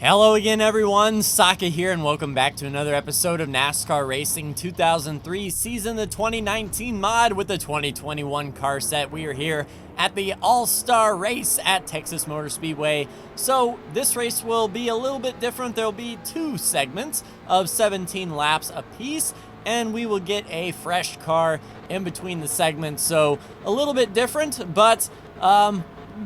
Hello again everyone, Saka here and welcome back to another episode of NASCAR Racing 2003 Season the 2019 mod with the 2021 car set. We are here at the All-Star Race at Texas Motor Speedway. So this race will be a little bit different. There will be two segments of 17 laps apiece and we will get a fresh car in between the segments. So a little bit different, but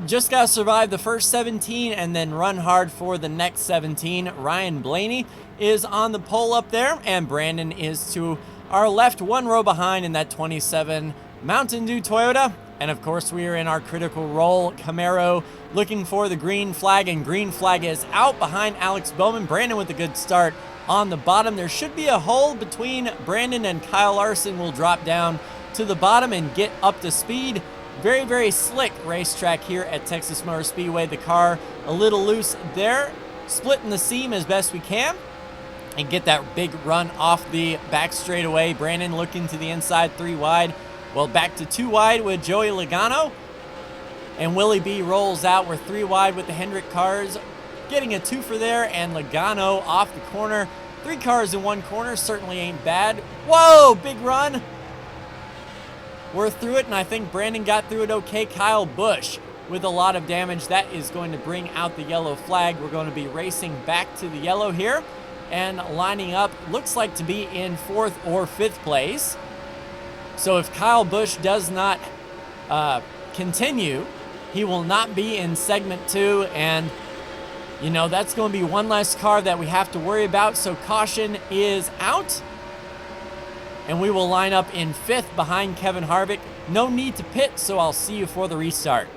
just gotta survive the first 17 and then run hard for the next 17. Ryan Blaney is on the pole up there, and Brandon is to our left, one row behind in that 27 Mountain Dew Toyota. And of course, we are in our critical role Camaro, looking for the green flag, and green flag is out behind Alex Bowman. Brandon with a good start on the bottom. There should be a hole between Brandon and Kyle Larson. Will drop down to the bottom and get up to speed. Very, very slick racetrack here at Texas Motor Speedway. The car a little loose there, splitting the seam as best we can and get that big run off the back straightaway. Brandon looking to the inside, 3 wide. Well, back to 2 wide with Joey Logano. And Willie B rolls out. We're 3 wide with the Hendrick cars, getting a 2 for there, and Logano off the corner. 3 cars in 1 corner, certainly ain't bad. Whoa, big run. We're through it, and I think Brandon got through it okay. Kyle Busch with a lot of damage. That is going to bring out the yellow flag. We're going to be racing back to the yellow here and lining up. Looks like to be in 4th or 5th place. So if Kyle Busch does not continue, he will not be in segment 2, and you know, that's going to be one less car that we have to worry about. So caution is out. And we will line up in 5th behind Kevin Harvick. No need to pit, so I'll see you for the restart.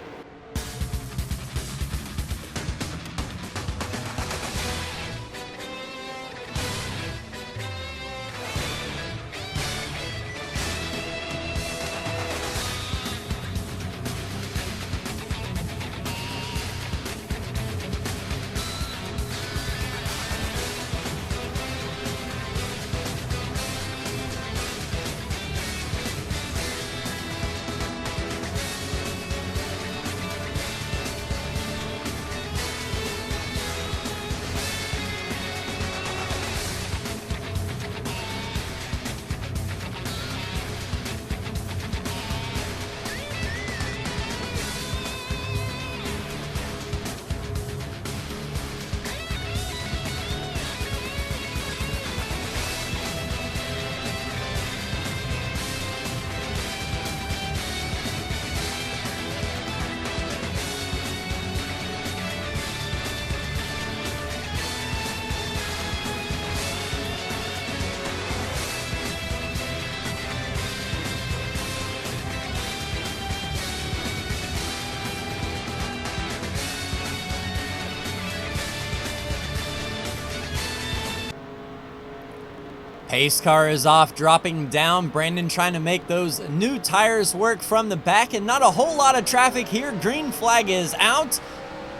Pace car is off, dropping down. Brandon trying to make those new tires work from the back, and not a whole lot of traffic here. Green flag is out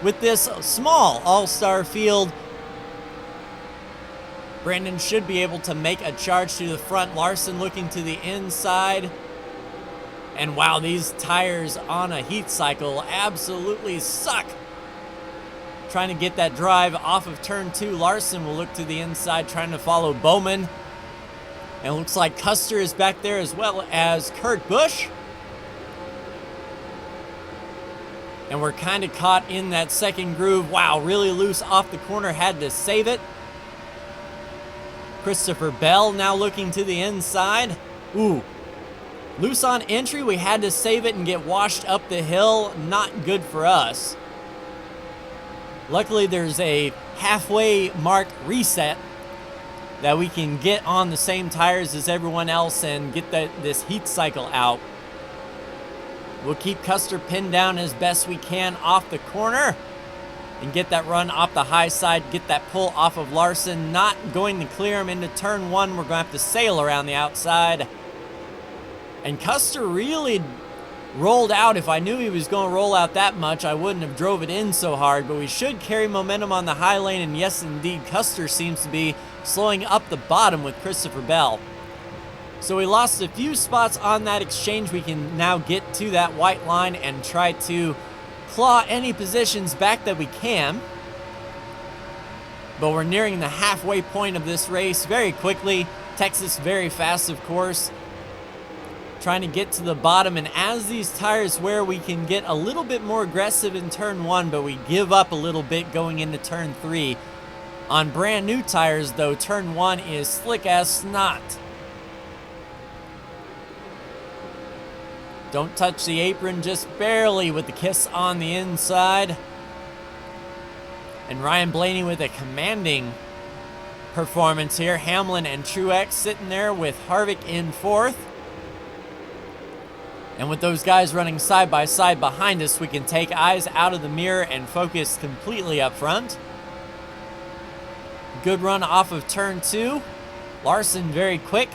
with this small all-star field. Brandon should be able to make a charge to the front. Larson looking to the inside. And wow, these tires on a heat cycle absolutely suck. Trying to get that drive off of turn 2. Larson will look to the inside, trying to follow Bowman. And it looks like Custer is back there as well as Kurt Busch. And we're kind of caught in that second groove. Wow, really loose off the corner, had to save it. Christopher Bell now looking to the inside. Ooh, loose on entry. We had to save it and get washed up the hill. Not good for us. Luckily, there's a halfway mark reset that we can get on the same tires as everyone else and get this heat cycle out. We'll keep Custer pinned down as best we can off the corner and get that run off the high side, get that pull off of Larson. Not going to clear him into turn 1. We're going to have to sail around the outside. And Custer really rolled out. If I knew he was going to roll out that much, I wouldn't have drove it in so hard, but we should carry momentum on the high lane, and yes, indeed, Custer seems to be slowing up the bottom with Christopher Bell. So we lost a few spots on that exchange. We can now get to that white line and try to claw any positions back that we can. But we're nearing the halfway point of this race very quickly. Texas very fast, of course. Trying to get to the bottom, and as these tires wear, we can get a little bit more aggressive in turn 1, but we give up a little bit going into turn 3. On brand new tires, though, turn 1 is slick as snot. Don't touch the apron, just barely with the kiss on the inside. And Ryan Blaney with a commanding performance here. Hamlin and Truex sitting there with Harvick in 4th. And with those guys running side by side behind us, we can take eyes out of the mirror and focus completely up front. Good run off of turn 2. Larson very quick.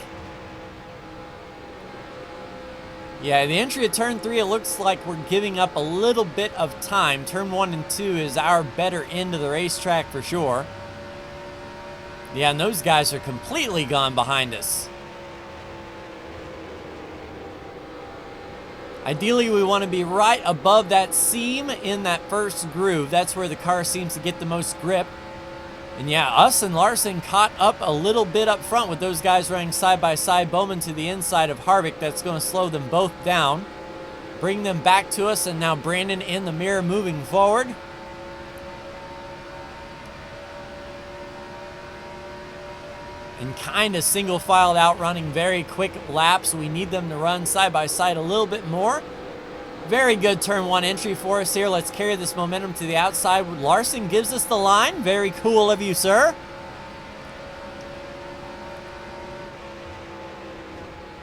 Yeah, the entry of turn 3, it looks like we're giving up a little bit of time. Turn 1 and 2 is our better end of the racetrack for sure. Yeah, and those guys are completely gone behind us. Ideally, we want to be right above that seam in that first groove. That's where the car seems to get the most grip. And yeah, us and Larson caught up a little bit up front with those guys running side by side. Bowman to the inside of Harvick. That's going to slow them both down. Bring them back to us, and now Brandon in the mirror moving forward. And kind of single filed out, running very quick laps. We need them to run side by side a little bit more. Very good turn 1 entry for us here. Let's carry this momentum to the outside. Larson gives us the line. Very cool of you, sir.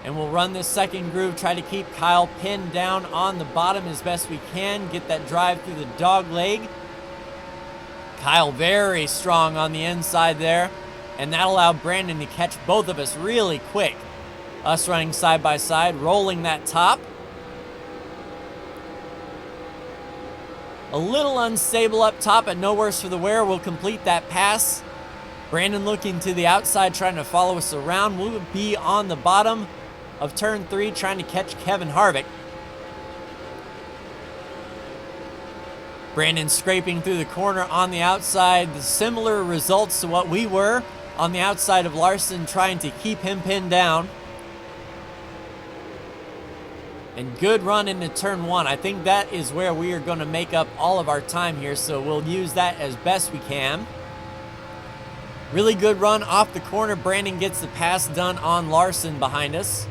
And we'll run this second groove, try to keep Kyle pinned down on the bottom as best we can. Get that drive through the dog leg. Kyle very strong on the inside there. And that allowed Brandon to catch both of us really quick. Us running side by side, rolling that top. A little unstable up top, but no worse for the wear. We'll complete that pass. Brandon looking to the outside, trying to follow us around. We'll be on the bottom of turn 3, trying to catch Kevin Harvick. Brandon scraping through the corner on the outside. Similar results to what we were on the outside of Larson, trying to keep him pinned down. And good run into turn 1. I think that is where we are going to make up all of our time here, so we'll use that as best we can. Really good run off the corner. Brandon gets the pass done on Larson behind us.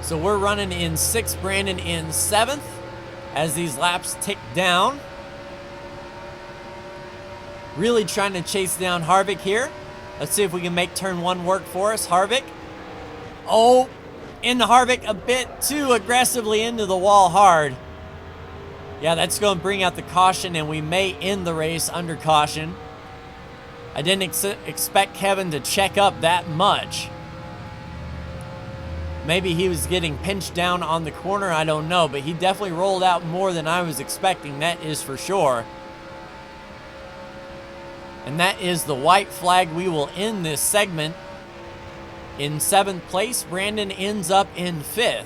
So we're running in 6th, Brandon in 7th as these laps tick down. Really trying to chase down Harvick here. Let's see if we can make turn 1 work for us. Harvick. Oh, into Harvick a bit too aggressively into the wall hard. Yeah, that's going to bring out the caution, and we may end the race under caution. I didn't expect Kevin to check up that much. Maybe he was getting pinched down on the corner, I don't know, but he definitely rolled out more than I was expecting, that is for sure. And that is the white flag. We will end this segment in 7th place. Brandon ends up in 5th.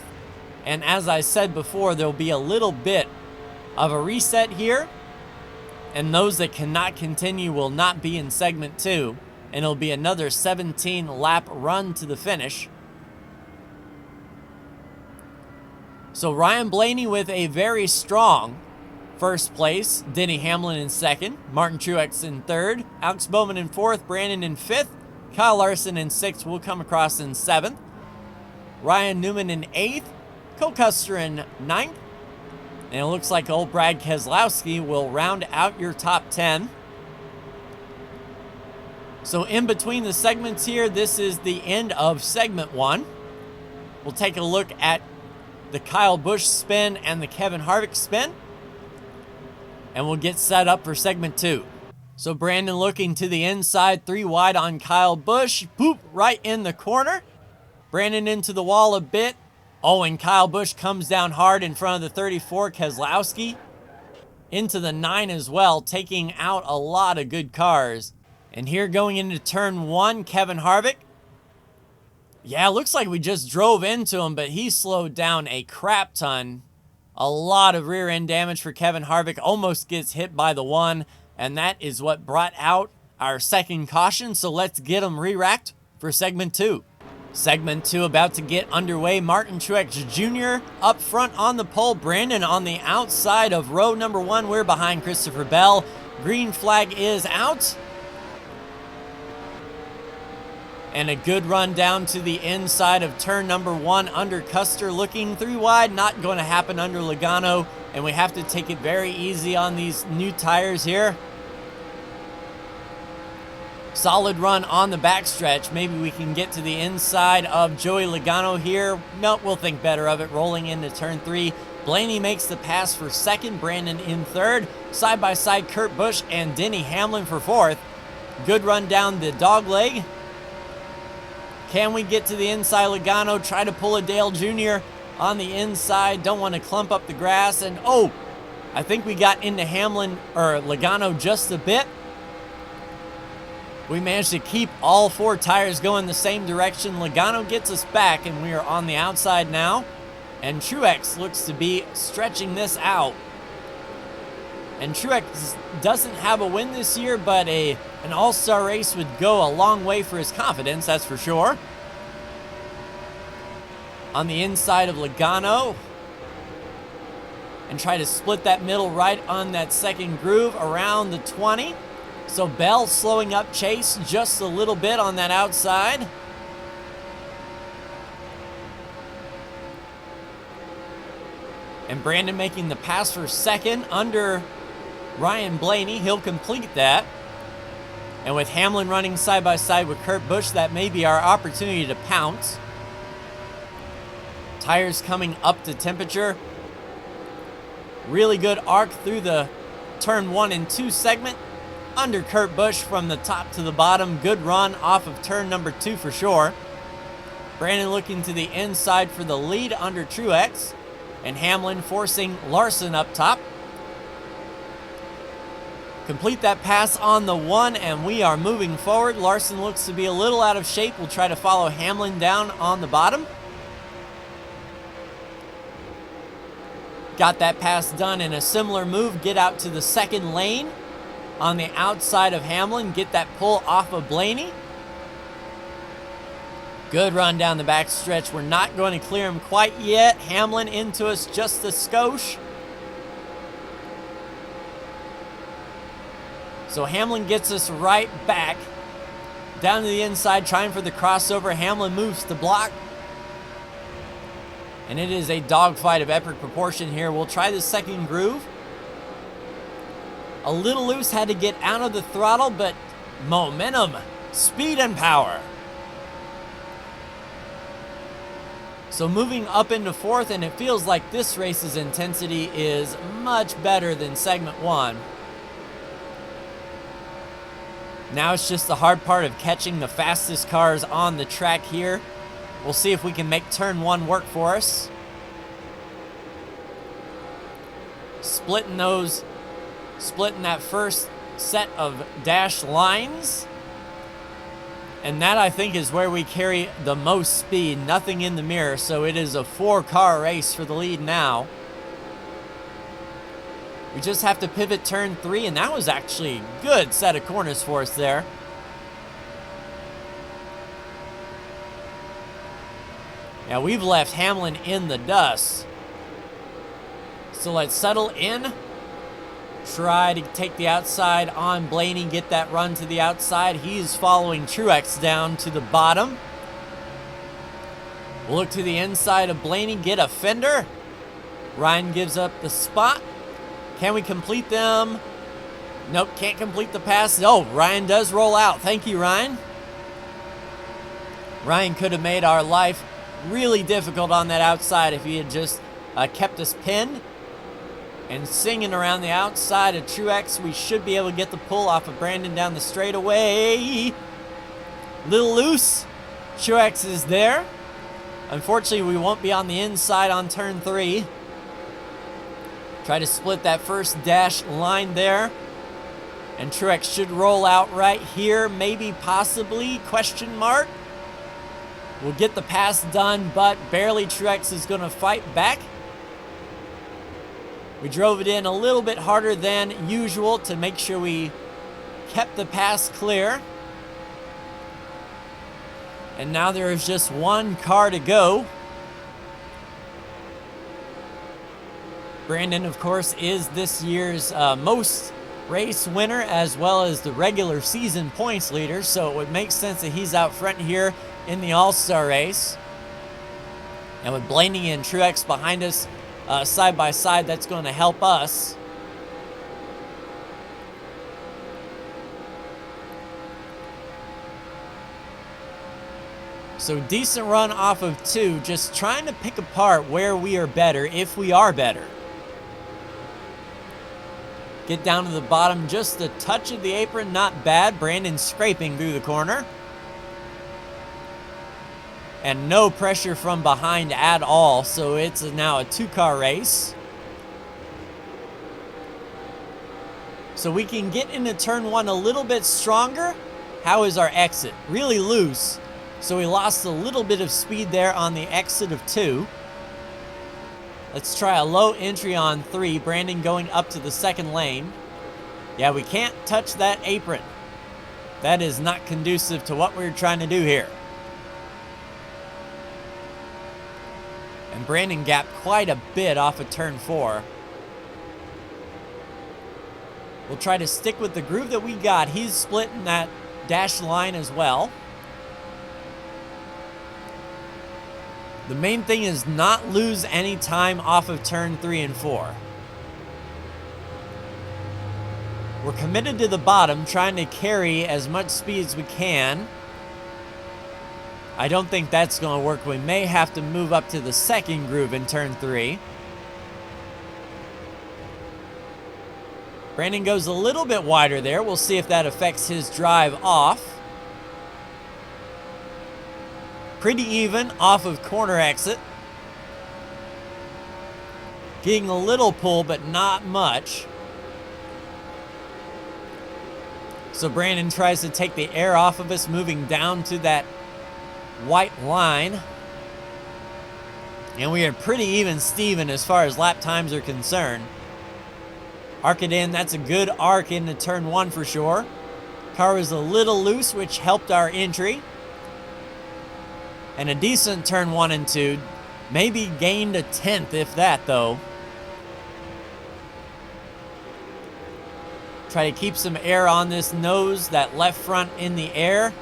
And as I said before, there'll be a little bit of a reset here. And those that cannot continue will not be in segment 2. And it'll be another 17 lap run to the finish. So Ryan Blaney with a very strong 1st place. Denny Hamlin in 2nd. Martin Truex in 3rd. Alex Bowman in 4th. Brandon in 5th. Kyle Larson in 6th. Will come across in 7th. Ryan Newman in 8th. Cole Custer in 9th. And it looks like old Brad Keselowski will round out your top 10. So in between the segments here, this is the end of segment 1. We'll take a look at the Kyle Busch spin and the Kevin Harvick spin. And we'll get set up for segment 2. So Brandon looking to the inside, 3 wide on Kyle Busch. Boop, right in the corner. Brandon into the wall a bit. Oh, and Kyle Busch comes down hard in front of the 34, Keselowski. Into the 9 as well, taking out a lot of good cars. And here going into turn 1, Kevin Harvick. Yeah, looks like we just drove into him, but he slowed down a crap ton. A lot of rear end damage for Kevin Harvick. Almost gets hit by the 1. And that is what brought out our second caution. So let's get them re-racked for segment 2. Segment 2 about to get underway. Martin Truex Jr. up front on the pole. Brandon on the outside of row number 1. We're behind Christopher Bell. Green flag is out. And a good run down to the inside of turn number 1 under Custer. Looking 3 wide. Not going to happen under Logano. And we have to take it very easy on these new tires here. Solid run on the backstretch. Maybe we can get to the inside of Joey Logano here. No, we'll think better of it. Rolling into turn 3. Blaney makes the pass for second. Brandon in third. Side by side, Kurt Busch and Denny Hamlin for fourth. Good run down the dog leg. Can we get to the inside? Logano try to pull a Dale Jr. on the inside. Don't want to clump up the grass. And oh, I think we got into Hamlin or Logano just a bit. We managed to keep all 4 tires going the same direction. Logano gets us back, and we are on the outside now. And Truex looks to be stretching this out. And Truex doesn't have a win this year, but an all-star race would go a long way for his confidence, that's for sure. On the inside of Logano. And try to split that middle right on that second groove around the 20. So Bell slowing up Chase just a little bit on that outside. And Brandon making the pass for second under Ryan Blaney. He'll complete that. And with Hamlin running side by side with Kurt Busch, that may be our opportunity to pounce. Tires coming up to temperature. Really good arc through the turn 1 and 2 segment. Under Kurt Busch from the top to the bottom. Good run off of turn number 2 for sure. Brandon looking to the inside for the lead under Truex. And Hamlin forcing Larson up top. Complete that pass on the 1 and we are moving forward. Larson looks to be a little out of shape. We'll try to follow Hamlin down on the bottom. Got that pass done in a similar move. Get out to the second lane. On the outside of Hamlin, get that pull off of Blaney. Good run down the back stretch. We're not going to clear him quite yet. Hamlin into us just a skosh. So Hamlin gets us right back. Down to the inside, trying for the crossover. Hamlin moves to block. And it is a dogfight of epic proportion here. We'll try the second groove. A little loose, had to get out of the throttle, but momentum, speed, and power. So moving up into fourth, and it feels like this race's intensity is much better than segment 1. Now it's just the hard part of catching the fastest cars on the track here. We'll see if we can make turn 1 work for us. Splitting that first set of dash lines. And that, I think, is where we carry the most speed. Nothing in the mirror, so it is a 4-car race for the lead now. We just have to pivot turn 3, and that was actually a good set of corners for us there. Yeah, we've left Hamlin in the dust. So let's settle in. Try to take the outside on Blaney, get that run to the outside. He's following Truex down to the bottom. We'll look to the inside of Blaney, get a fender. Ryan gives up the spot. Can we complete them? Nope, can't complete the pass. Oh, Ryan does roll out. Thank you, Ryan. Ryan could have made our life really difficult on that outside if he had just kept us pinned. And singing around the outside of Truex, we should be able to get the pull off of Brandon down the straightaway. Little loose. Truex is there. Unfortunately, we won't be on the inside on turn 3. Try to split that first dash line there. And Truex should roll out right here. Maybe, possibly, question mark. We'll get the pass done, but barely. Truex is going to fight back. We drove it in a little bit harder than usual to make sure we kept the pass clear. And now there is just one car to go. Brandon, of course, is this year's most race winner as well as the regular season points leader, so it would make sense that he's out front here in the All-Star race. And with Blaney and Truex behind us side by side, that's going to help us. So decent run off of 2, just trying to pick apart where we are better, if we are better. Get down to the bottom, just a touch of the apron, not bad. Brandon scraping through the corner. And no pressure from behind at all, so it's now a 2-car race. So we can get into turn 1 a little bit stronger. How is our exit? Really loose, so we lost a little bit of speed there on the exit of 2. Let's try a low entry on 3. Brandon going up to the 2nd lane. Yeah, we can't touch that apron. That is not conducive to what we're trying to do here. And Brandon gapped quite a bit off of turn 4. We'll try to stick with the groove that we got. He's splitting that dash line as well. The main thing is not lose any time off of turn 3 and 4. We're committed to the bottom, trying to carry as much speed as we can. I don't think that's going to work. We may have to move up to the 2nd groove in turn 3. Brandon goes a little bit wider there. We'll see if that affects his drive off. Pretty even off of corner exit. Getting a little pull, but not much. So Brandon tries to take the air off of us, moving down to that white line. And we are pretty even Steven as far as lap times are concerned. Arc it in. That's a good arc into turn 1 for sure. Car was a little loose, which helped our entry. And a decent turn 1 and 2. Maybe gained a 10th, if that, though. Try to keep some air on this nose, that left front in the air.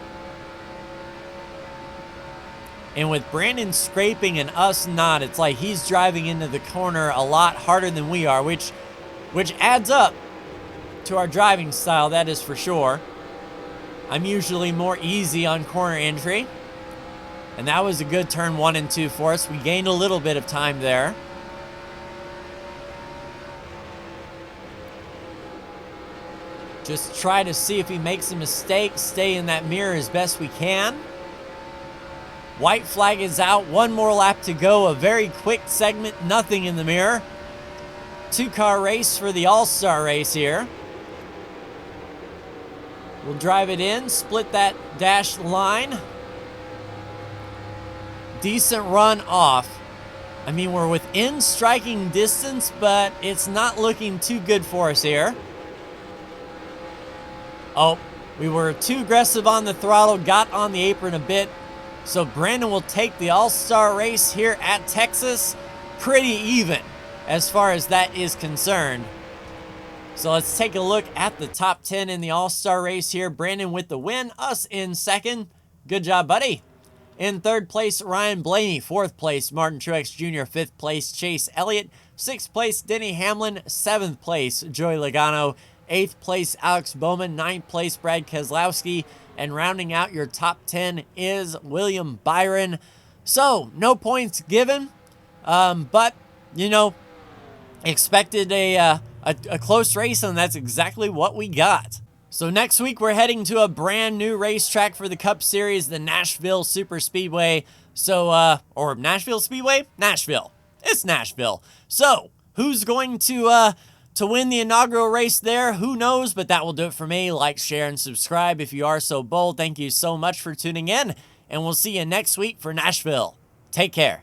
And with Brandon scraping and us not, it's like he's driving into the corner a lot harder than we are, which adds up to our driving style, that is for sure. I'm usually more easy on corner entry. And that was a good turn 1 and 2 for us. We gained a little bit of time there. Just try to see if he makes a mistake. Stay in that mirror as best we can. White flag is out. 1 more lap to go. A very quick segment. Nothing in the mirror. 2-car race for the All-Star race here. We'll drive it in. Split that dashed line. Decent run off. I mean, we're within striking distance, but it's not looking too good for us here. Oh, we were too aggressive on the throttle, got on the apron a bit. So Brandon will take the All-Star race here at Texas. Pretty even as far as that is concerned. So let's take a look at the top 10 in the All-Star race here. Brandon with the win, us in 2nd. Good job, buddy. In 3rd place, Ryan Blaney. 4th place, Martin Truex Jr. 5th place, Chase Elliott. 6th place, Denny Hamlin. 7th place, Joey Logano. 8th place, Alex Bowman. 9th place, Brad Keselowski. And rounding out your top 10 is William Byron. So, no points given. But, you know, expected a close race, and that's exactly what we got. So next week, we're heading to a brand new racetrack for the Cup Series, the Nashville Super Speedway. So, or Nashville Speedway? Nashville. It's Nashville. So, who's going to win the inaugural race there? Who knows? But that will do it for me. Like, share, and subscribe if you are so bold. Thank you so much for tuning in, and we'll see you next week for Nashville. Take care.